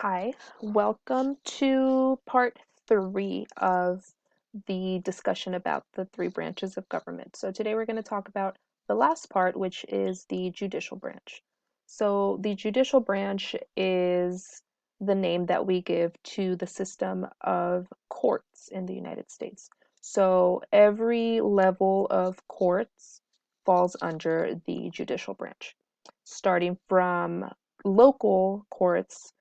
Hi, welcome to part 3 of the discussion about the three branches of government. So today we're going to talk about the last part, which is the judicial branch. So the judicial branch is the name that we give to the system of courts in the United States. So every level of courts falls under the judicial branch, starting from local courts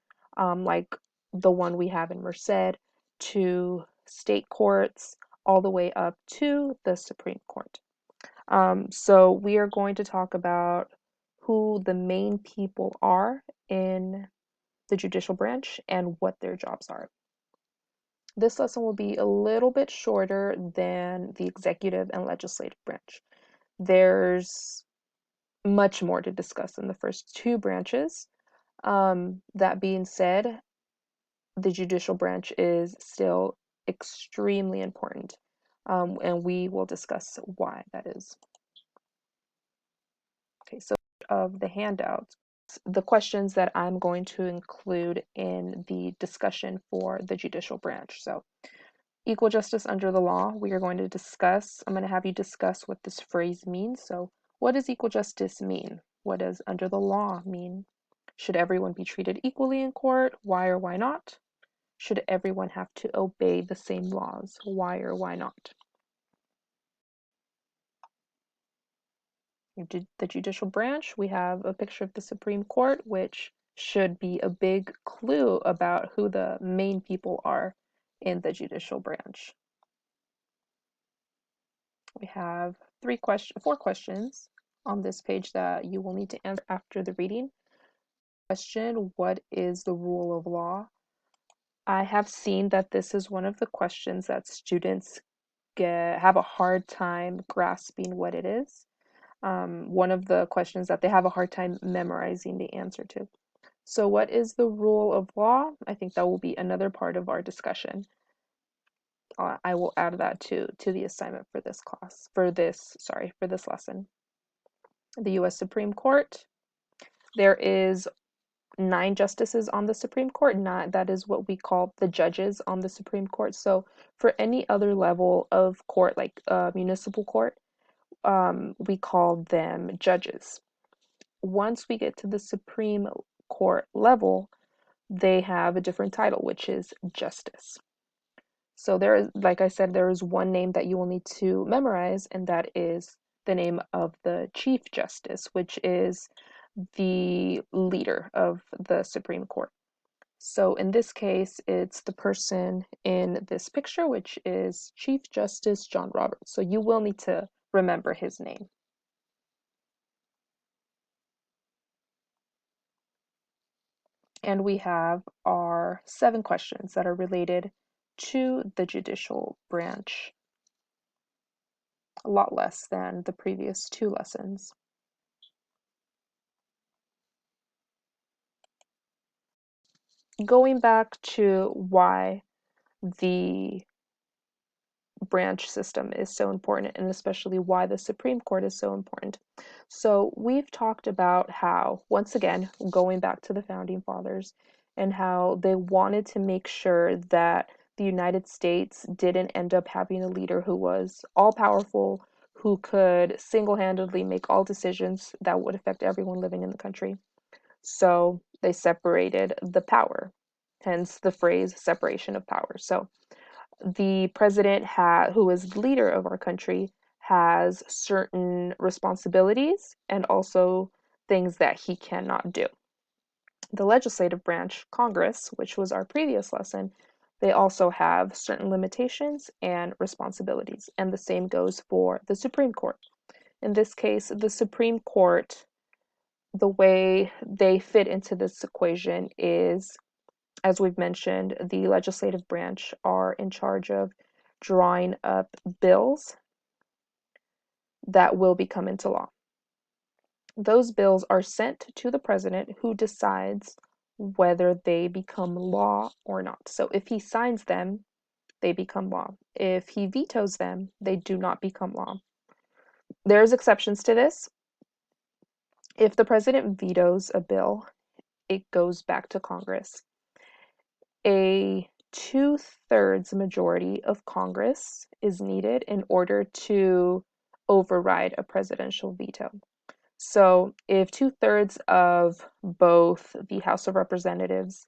like the one we have in Merced, to state courts, all the way up to the Supreme Court. So we are going to talk about who the main people are in the judicial branch and what their jobs are. This lesson will be a little bit shorter than the executive and legislative branch. There's much more to discuss in the first two branches. That being said, the judicial branch is still extremely important, and we will discuss why that is. Okay, so of the handouts, the questions that I'm going to include in the discussion for the judicial branch. So, equal justice under the law, we are going to discuss, I'm going to have you discuss what this phrase means. So, what does equal justice mean? What does under the law mean? Should everyone be treated equally in court? Why or why not? Should everyone have to obey the same laws? Why or why not? The judicial branch, we have a picture of the Supreme Court, which should be a big clue about who the main people are in the judicial branch. We have four questions on this page that you will need to answer after the reading. Question: what is the rule of law? I have seen that this is one of the questions that students have a hard time grasping what it is. One of the questions that they have a hard time memorizing the answer to. So what is the rule of law? I think that will be another part of our discussion. I will add that to the assignment for this class, for this lesson. The U.S. Supreme Court, there is 9 justices on the Supreme Court. That is what we call the judges on the Supreme Court. So for any other level of court, like municipal court, we call them judges. Once we get to the Supreme Court level, they have a different title, which is justice. So there is, like I said, there is one name that you will need to memorize, and that is the name of the Chief Justice, which is the leader of the Supreme Court. So in this case, it's the person in this picture, which is Chief Justice John Roberts. So you will need to remember his name. And we have our 7 questions that are related to the judicial branch. A lot less than the previous 2 lessons. Going back to why the branch system is so important, and especially why the Supreme Court is so important. So we've talked about how, once again, going back to the Founding Fathers, and how they wanted to make sure that the United States didn't end up having a leader who was all-powerful, who could single-handedly make all decisions that would affect everyone living in the country. So they separated the power, hence the phrase separation of power. So the president who is the leader of our country, has certain responsibilities and also things that he cannot do. The legislative branch, Congress, which was our previous lesson, they also have certain limitations and responsibilities, and the same goes for the Supreme Court. In this case, the Supreme Court, the way they fit into this equation is, as we've mentioned, the legislative branch are in charge of drawing up bills that will become into law. Those bills are sent to the president, who decides whether they become law or not. So if he signs them, they become law. If he vetoes them, they do not become law. There's exceptions to this. If the president vetoes a bill, it goes back to Congress. a two-thirds majority of Congress is needed in order to override a presidential veto. So if two-thirds of both the House of Representatives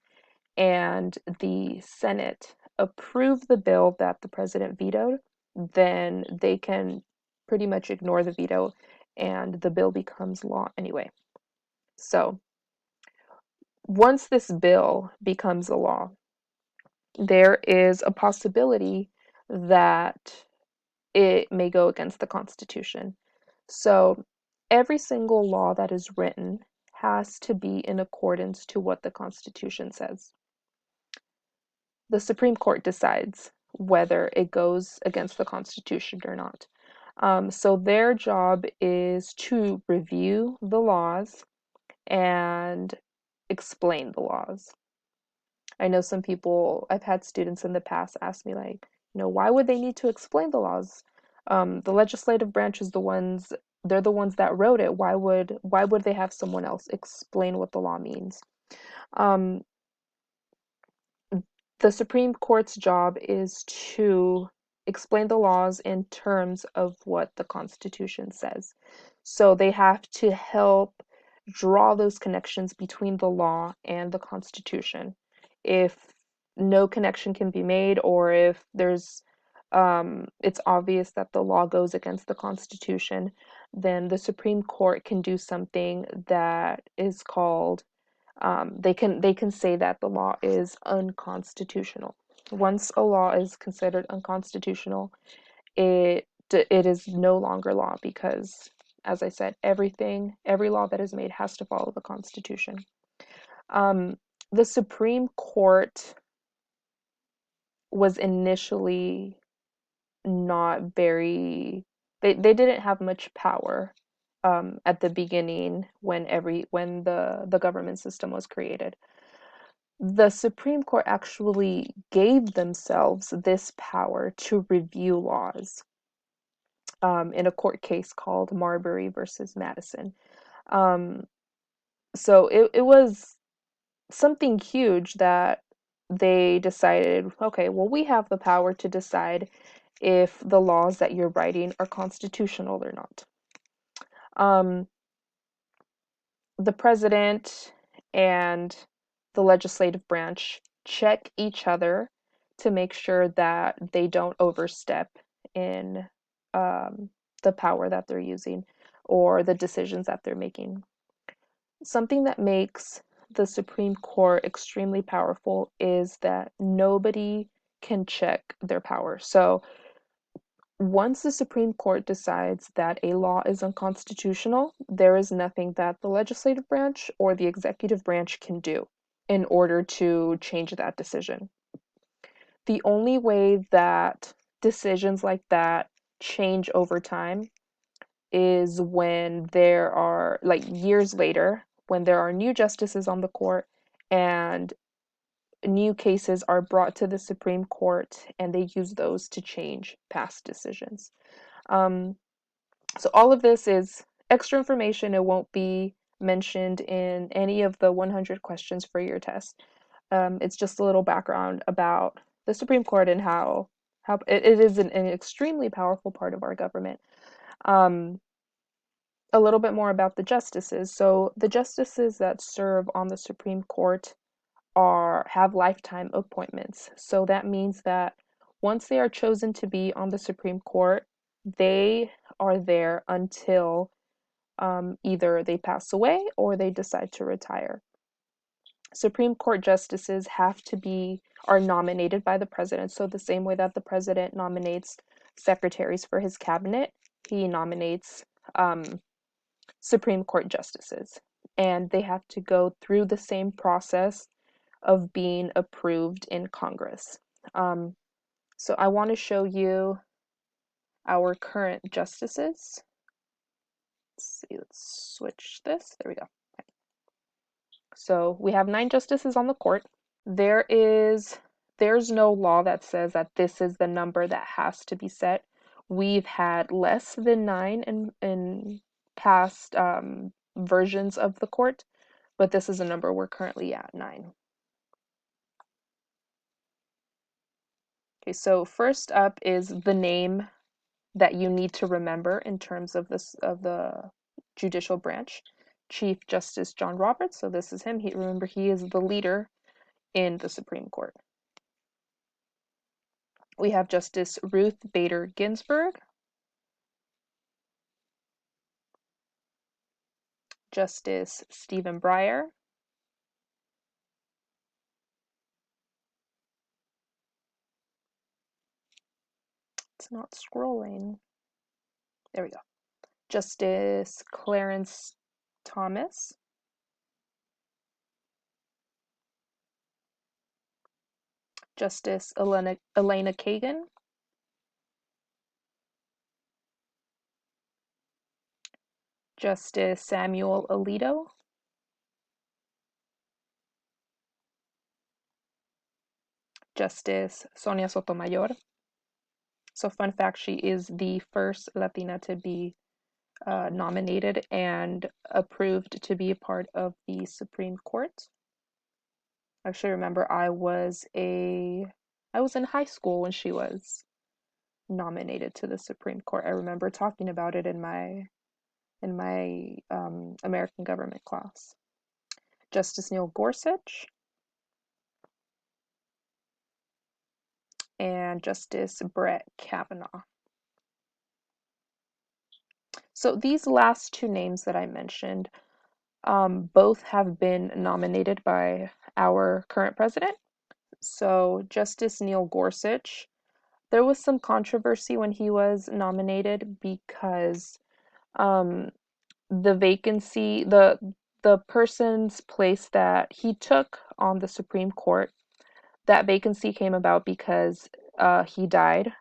and the Senate approve the bill that the president vetoed, then they can pretty much ignore the veto and the bill becomes law anyway. So once this bill becomes a law, there is a possibility that it may go against the Constitution. So every single law that is written has to be in accordance to what the Constitution says. The Supreme Court decides whether it goes against the Constitution or not. So their job is to review the laws and explain the laws. I know some people, I've had students in the past ask me, like, why would they need to explain the laws? The legislative branch is they're the ones that wrote it. Why would they have someone else explain what the law means? Um, the Supreme Court's job is to explain the laws in terms of what the Constitution says. So they have to help draw those connections between the law and the Constitution. If no connection can be made, or if it's obvious that the law goes against the Constitution, then the Supreme Court can do something that is called they can say that the law is unconstitutional. Once a law is considered unconstitutional, it is no longer law because, as I said, every law that is made has to follow the Constitution. Um, the Supreme Court was initially not very they didn't have much power at the beginning when the government system was created. The Supreme Court actually gave themselves this power to review laws in a court case called Marbury versus Madison. Um, so it was something huge that they decided, okay, well, we have the power to decide if the laws that you're writing are constitutional or not. Um, the president and the legislative branch check each other to make sure that they don't overstep in the power that they're using or the decisions that they're making. Something that makes the Supreme Court extremely powerful is that nobody can check their power. So once the Supreme Court decides that a law is unconstitutional, there is nothing that the legislative branch or the executive branch can do in order to change that decision. The only way that decisions like that change over time is when there are, like years later, when there are new justices on the court and new cases are brought to the Supreme Court and they use those to change past decisions. Um, So all of this is extra information. It won't be mentioned in any of the 100 questions for your test. It's just a little background about the Supreme Court and how it is an extremely powerful part of our government. Um, a little bit more about the justices. So the justices that serve on the Supreme Court have lifetime appointments. So that means that once they are chosen to be on the Supreme Court, they are there until either they pass away or they decide to retire. Supreme Court justices are nominated by the president. So the same way that the president nominates secretaries for his cabinet, he nominates Supreme Court justices. And they have to go through the same process of being approved in Congress. Um, so I want to show you our current justices. Let's switch this. There we go. So we have 9 justices on the court. There's no law that says that this is the number that has to be set. We've had less than 9 in past versions of the court, but this is a number we're currently at 9. Okay, so first up is the name that you need to remember in terms of the judicial branch. Chief Justice John Roberts. So this is him. Remember, he is the leader in the Supreme Court. We have Justice Ruth Bader Ginsburg, Justice Stephen Breyer, it's not scrolling. There we go. Justice Clarence Thomas, Justice Elena Kagan, Justice Samuel Alito, Justice Sonia Sotomayor. So fun fact, she is the first Latina to be nominated and approved to be a part of the Supreme Court. Actually, remember I was in high school when she was nominated to the Supreme Court. I remember talking about it in my American government class. Justice Neil Gorsuch and Justice Brett Kavanaugh. So these last two names that I mentioned, both have been nominated by our current president. So Justice Neil Gorsuch, there was some controversy when he was nominated because the vacancy, the person's place that he took on the Supreme Court, that vacancy came about because he died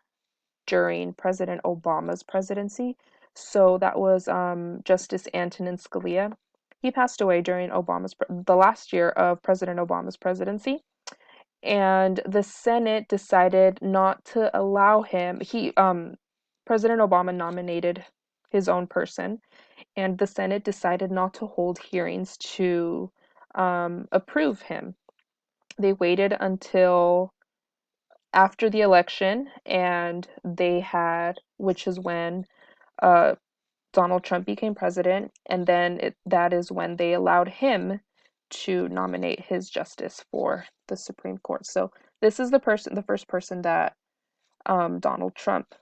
during President Obama's presidency. So that was Justice Antonin Scalia. He passed away during the last year of President Obama's presidency, and the Senate decided not to allow him. President Obama nominated his own person, and the Senate decided not to hold hearings to approve him. They waited until after the election, and which is when uh, Donald Trump became president, and then that is when they allowed him to nominate his justice for the Supreme Court. So this is the first person that Donald Trump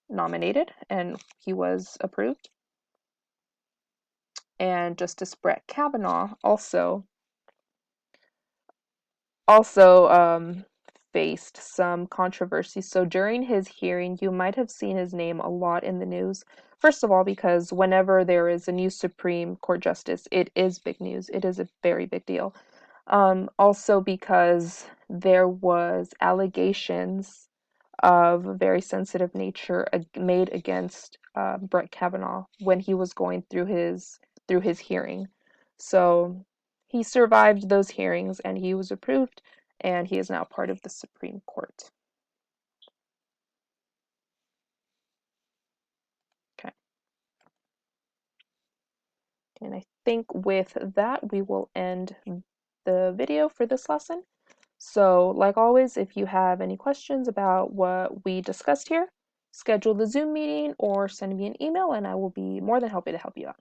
nominated, and he was approved. And Justice Brett Kavanaugh also faced some controversy. So during his hearing, you might have seen his name a lot in the news. First of all, because whenever there is a new Supreme Court justice, it is big news. It is a very big deal. Also because there was allegations of a very sensitive nature made against Brett Kavanaugh when he was going through his hearing. So he survived those hearings and he was approved, and he is now part of the Supreme Court. Okay. And I think with that, we will end the video for this lesson. So, like always, if you have any questions about what we discussed here, schedule the Zoom meeting or send me an email and I will be more than happy to help you out.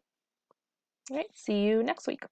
All right, see you next week.